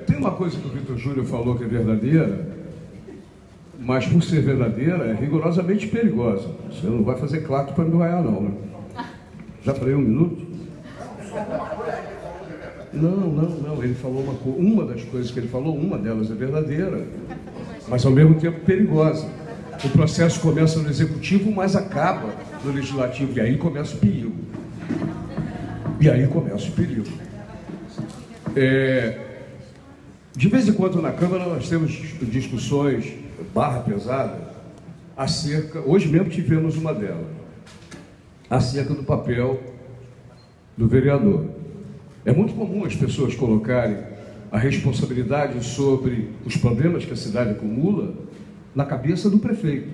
Tem uma coisa que o Vitor Júnior falou que é verdadeira, mas por ser verdadeira é rigorosamente perigosa. Você não vai fazer claro para me doar, não, né? Já falei 1 minuto? Não. Ele falou uma das coisas que ele falou, uma delas é verdadeira, mas ao mesmo tempo perigosa. O processo começa no executivo, mas acaba no legislativo, e aí começa o perigo. De vez em quando na Câmara nós temos discussões pesada acerca, hoje mesmo tivemos uma delas, acerca do papel do vereador. É muito comum as pessoas colocarem a responsabilidade sobre os problemas que a cidade acumula na cabeça do prefeito.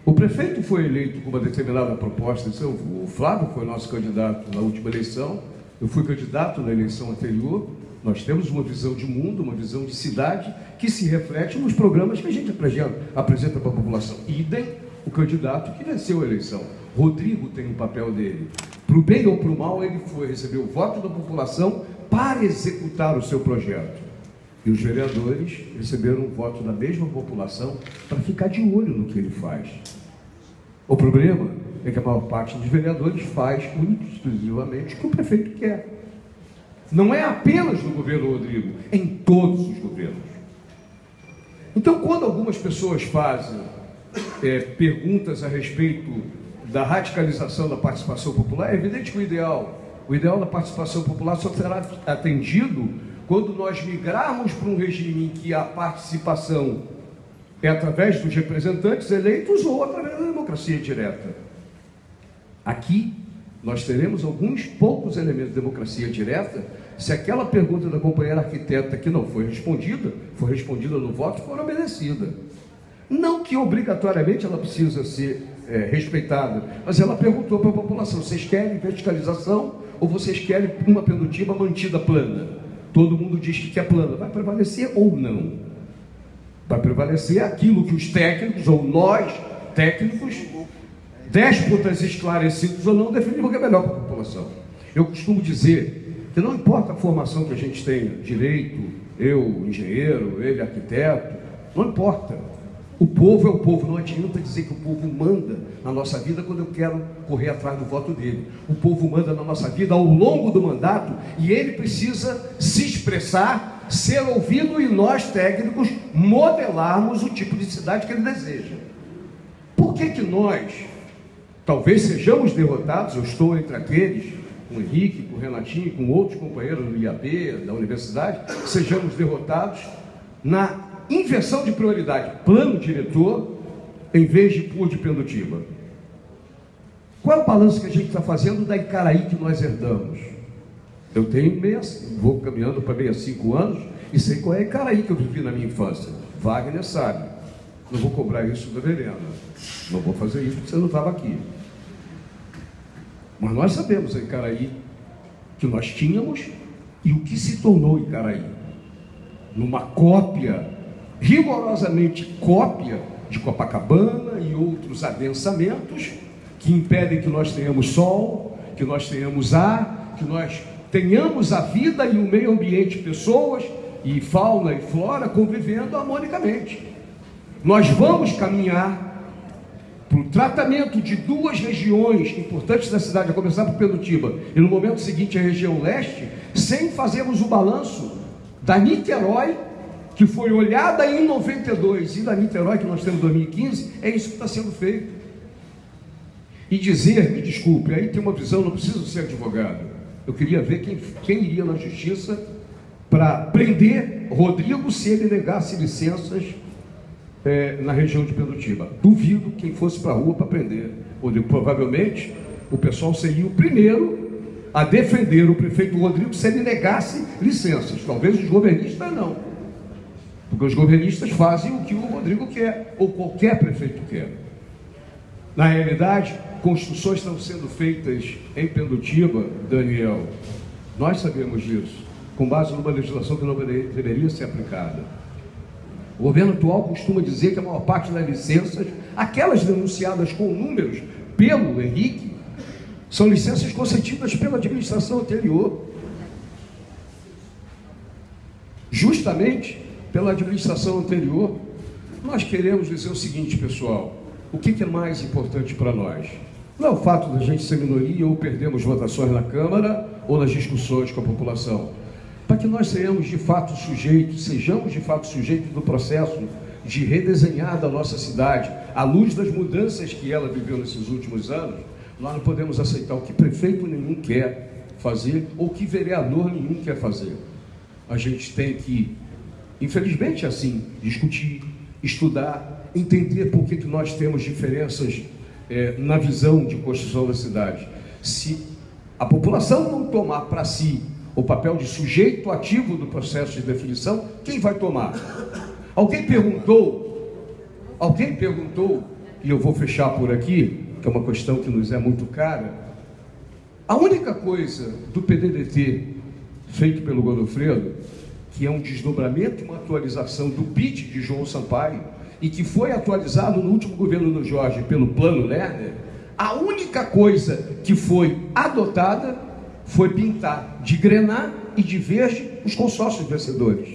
O prefeito foi eleito com uma determinada proposta, o Flávio foi nosso candidato na última eleição, eu fui candidato na eleição anterior. Nós temos uma visão de mundo, uma visão de cidade que se reflete nos programas que a gente apresenta para a população. Idem o candidato que venceu a eleição. Rodrigo tem um papel dele. Para o bem ou para o mal, ele recebeu o voto da população para executar o seu projeto. E os vereadores receberam o voto da mesma população para ficar de olho no que ele faz. O problema é que a maior parte dos vereadores faz única e exclusivamente o que o prefeito quer. Não é apenas no governo Rodrigo, é em todos os governos. Então, quando algumas pessoas fazem perguntas a respeito da radicalização da participação popular, é evidente que o ideal da participação popular só será atendido quando nós migrarmos para um regime em que a participação é através dos representantes eleitos ou através da democracia direta. Aqui, nós teremos alguns poucos elementos de democracia direta se aquela pergunta da companheira arquiteta que não foi respondida no voto, for obedecida. Não que obrigatoriamente ela precisa ser respeitada, mas ela perguntou para a população: vocês querem verticalização ou vocês querem uma Pendotiba mantida plana? Todo mundo diz que quer plana. Vai prevalecer ou não? Vai prevalecer aquilo que os técnicos, ou nós, técnicos, déspotas esclarecidos ou não, definimos que é melhor para a população. Eu costumo dizer que não importa a formação que a gente tenha, direito, eu engenheiro, ele arquiteto, não importa. O povo é o povo, não adianta dizer que o povo manda na nossa vida quando eu quero correr atrás do voto dele. O povo manda na nossa vida ao longo do mandato e ele precisa se expressar, ser ouvido e nós, técnicos, modelarmos o tipo de cidade que ele deseja. Por que nós talvez sejamos derrotados? Eu estou entre aqueles, com o Henrique, com o Renatinho, com outros companheiros do IAB, da universidade, sejamos derrotados na inversão de prioridade, plano diretor, em vez de PUR de Pendotiba. Qual é o balanço que a gente está fazendo da Icaraí que nós herdamos? Eu tenho vou caminhando para 65 anos e sei qual é a Icaraí que eu vivi na minha infância. Wagner sabe. Não vou cobrar isso da Verena. Não vou fazer isso porque você não estava aqui. Mas nós sabemos a Icaraí que nós tínhamos e o que se tornou Icaraí. Numa cópia, rigorosamente cópia, de Copacabana e outros adensamentos que impedem que nós tenhamos sol, que nós tenhamos ar, que nós tenhamos a vida e o meio ambiente, pessoas e fauna e flora convivendo harmonicamente. Nós vamos caminhar para o tratamento de 2 regiões importantes da cidade, a começar por Pendotiba, e no momento seguinte a região leste, sem fazermos o balanço da Niterói, que foi olhada em 92, e da Niterói que nós temos em 2015, é isso que está sendo feito. E dizer, me desculpe, aí tem uma visão, não preciso ser advogado, eu queria ver quem iria na justiça para prender Rodrigo se ele negasse licenças na região de Pendotiba. Duvido quem fosse para a rua para prender Rodrigo. Provavelmente o pessoal seria o primeiro a defender o prefeito Rodrigo se ele negasse licenças. Talvez os governistas não, porque os governistas fazem o que o Rodrigo quer, ou qualquer prefeito quer. Na realidade, construções estão sendo feitas em Pendotiba, Daniel, nós sabemos disso, com base numa legislação que não deveria ser aplicada. O governo atual costuma dizer que a maior parte das licenças, aquelas denunciadas com números pelo Henrique, são licenças concedidas pela administração anterior. justamente pela administração anterior. Nós queremos dizer o seguinte, pessoal: o que é mais importante para nós? Não é o fato da gente ser minoria ou perdermos votações na Câmara ou nas discussões com a população. Para que nós sejamos de fato sujeitos do processo de redesenhar da nossa cidade, à luz das mudanças que ela viveu nesses últimos anos, nós não podemos aceitar o que prefeito nenhum quer fazer ou que vereador nenhum quer fazer. A gente tem que, infelizmente assim, discutir, estudar, entender por que nós temos diferenças na visão de construção da cidade. Se a população não tomar para si o papel de sujeito ativo do processo de definição, quem vai tomar? Alguém perguntou, e eu vou fechar por aqui, que é uma questão que nos é muito cara, a única coisa do PDDT feito pelo Godofredo, que é um desdobramento e uma atualização do BID de João Sampaio, e que foi atualizado no último governo do Jorge pelo Plano Lerner, a única coisa que foi adotada foi pintar de grená e de verde os consórcios vencedores.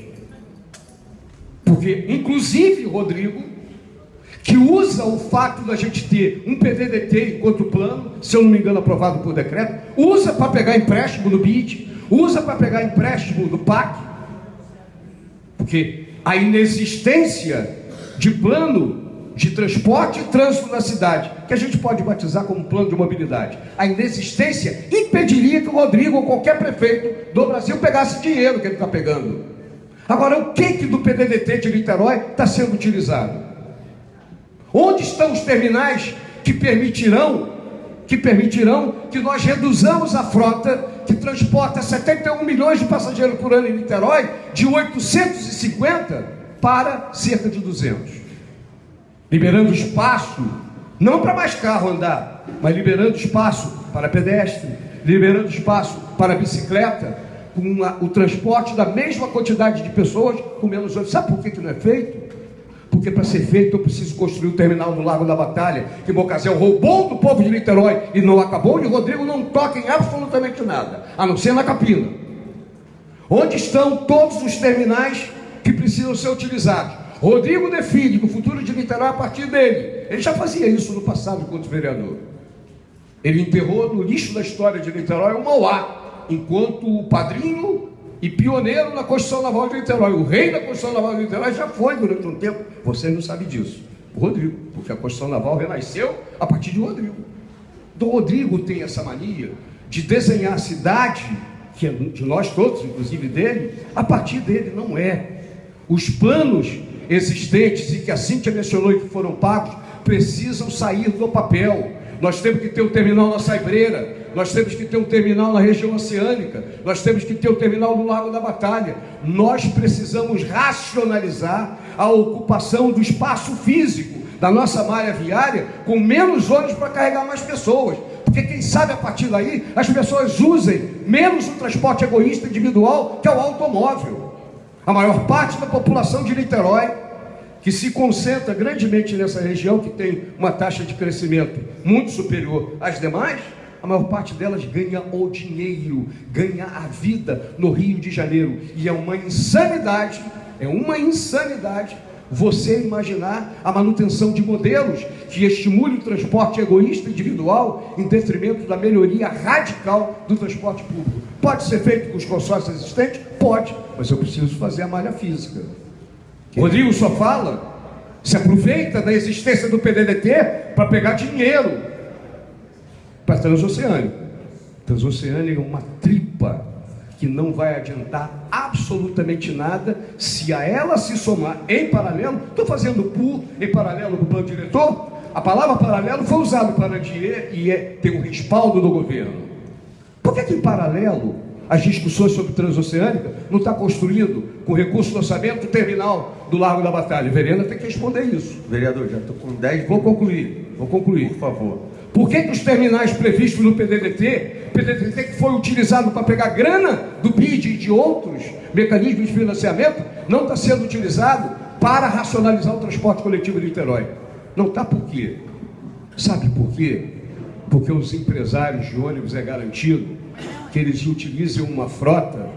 Porque, inclusive, Rodrigo, que usa o fato da gente ter um PDDT enquanto plano, se eu não me engano aprovado por decreto, usa para pegar empréstimo do BID, usa para pegar empréstimo do PAC, porque a inexistência de plano de transporte e trânsito na cidade, que a gente pode batizar como plano de mobilidade, a inexistência impediria que o Rodrigo ou qualquer prefeito do Brasil pegasse dinheiro que ele está pegando. Agora, o que do PDDT de Niterói está sendo utilizado? Onde estão os terminais que permitirão que nós reduzamos a frota que transporta 71 milhões de passageiros por ano em Niterói, de 850 para cerca de 200? Liberando espaço, não para mais carro andar, mas liberando espaço para pedestre, liberando espaço para bicicleta, com o transporte da mesma quantidade de pessoas com menos ônibus. Sabe por que não é feito? Porque para ser feito eu preciso construir o terminal no Largo da Batalha, que Bocazel roubou do povo de Niterói e não acabou, e o Rodrigo não toca em absolutamente nada, a não ser na Capina. Onde estão todos os terminais que precisam ser utilizados? Rodrigo define que o futuro de Niterói é a partir dele. Ele já fazia isso no passado enquanto vereador. Ele enterrou no lixo da história de Niterói o Mauá, enquanto o padrinho e pioneiro na construção naval de Niterói. O rei da construção naval de Niterói já foi durante um tempo. Você não sabe disso. O Rodrigo, porque a construção naval renasceu a partir de Rodrigo. Então, o Rodrigo tem essa mania de desenhar a cidade, que é de nós todos, inclusive dele, a partir dele. Não é. Os planos existentes e que a Cíntia mencionou e que foram pagos precisam sair do papel. Nós temos que ter um terminal na Saibreira, nós temos que ter um terminal na região oceânica, nós temos que ter um terminal no Largo da Batalha. Nós precisamos racionalizar a ocupação do espaço físico da nossa malha viária com menos ônibus para carregar mais pessoas, porque quem sabe a partir daí as pessoas usem menos o transporte egoísta individual, que é o automóvel. A maior parte da população de Niterói, que se concentra grandemente nessa região, que tem uma taxa de crescimento muito superior às demais, a maior parte delas ganha o dinheiro, ganha a vida no Rio de Janeiro. E é uma insanidade você imaginar a manutenção de modelos que estimulem o transporte egoísta individual em detrimento da melhoria radical do transporte público. Pode ser feito com os consórcios existentes? Pode, mas eu preciso fazer a malha física. Rodrigo só fala, se aproveita da existência do PDDT para pegar dinheiro para a Transoceânica. Transoceânica é uma tripa que não vai adiantar absolutamente nada se a ela se somar em paralelo. Estou fazendo em paralelo com o plano diretor. A palavra paralelo foi usada para Andier e tem um respaldo do governo. Por que em paralelo as discussões sobre Transoceânica não está construindo com recurso do orçamento o terminal do Largo da Batalha? Verena tem que responder isso. Vereador, já estou com 10 minutos. Vou concluir. Por favor. Por que os terminais previstos no PDDT que foi utilizado para pegar grana do BID e de outros mecanismos de financiamento, não está sendo utilizado para racionalizar o transporte coletivo de Niterói? Não está por quê? Sabe por quê? Porque os empresários de ônibus é garantido que eles utilizem uma frota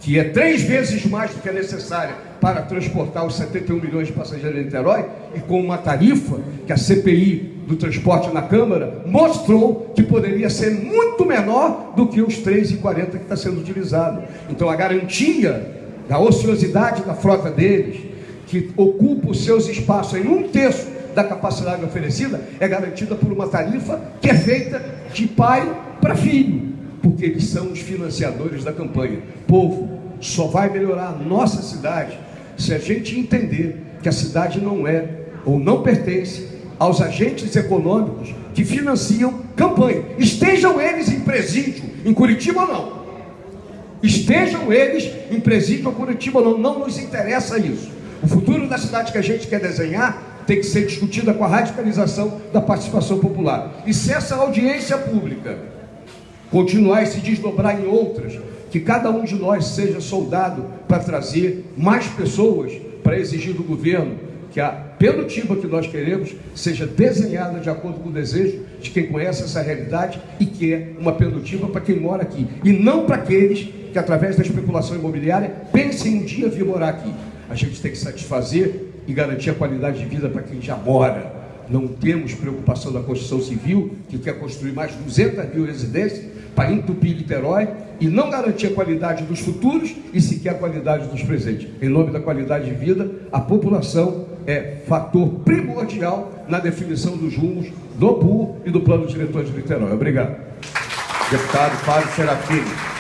que é 3 vezes mais do que é necessária para transportar os 71 milhões de passageiros de Niterói, e com uma tarifa que a CPI do transporte na Câmara mostrou que poderia ser muito menor do que os 3,40 que está sendo utilizado. Então a garantia da ociosidade da frota deles, que ocupa os seus espaços em 1/3 da capacidade oferecida, é garantida por uma tarifa que é feita de pai para filho, porque eles são os financiadores da campanha. Povo, só vai melhorar a nossa cidade se a gente entender que a cidade não é ou não pertence aos agentes econômicos que financiam campanha. Estejam eles em presídio em Curitiba ou não. Estejam eles em presídio ou Curitiba ou não. Não nos interessa isso. O futuro da cidade que a gente quer desenhar tem que ser discutida com a radicalização da participação popular. E se essa audiência pública continuar e se desdobrar em outras, que cada um de nós seja soldado para trazer mais pessoas para exigir do governo que a Penutiba que nós queremos seja desenhada de acordo com o desejo de quem conhece essa realidade e quer uma Penutiba para quem mora aqui, e não para aqueles que, através da especulação imobiliária, pensem um dia vir morar aqui. A gente tem que satisfazer e garantir a qualidade de vida para quem já mora. Não temos preocupação da construção civil, que quer construir mais de 200 mil residências para entupir Niterói e não garantir a qualidade dos futuros e sequer a qualidade dos presentes. Em nome da qualidade de vida, a população é fator primordial na definição dos rumos do PUR e do Plano Diretor de Niterói. Obrigado. Deputado Fábio Serafini.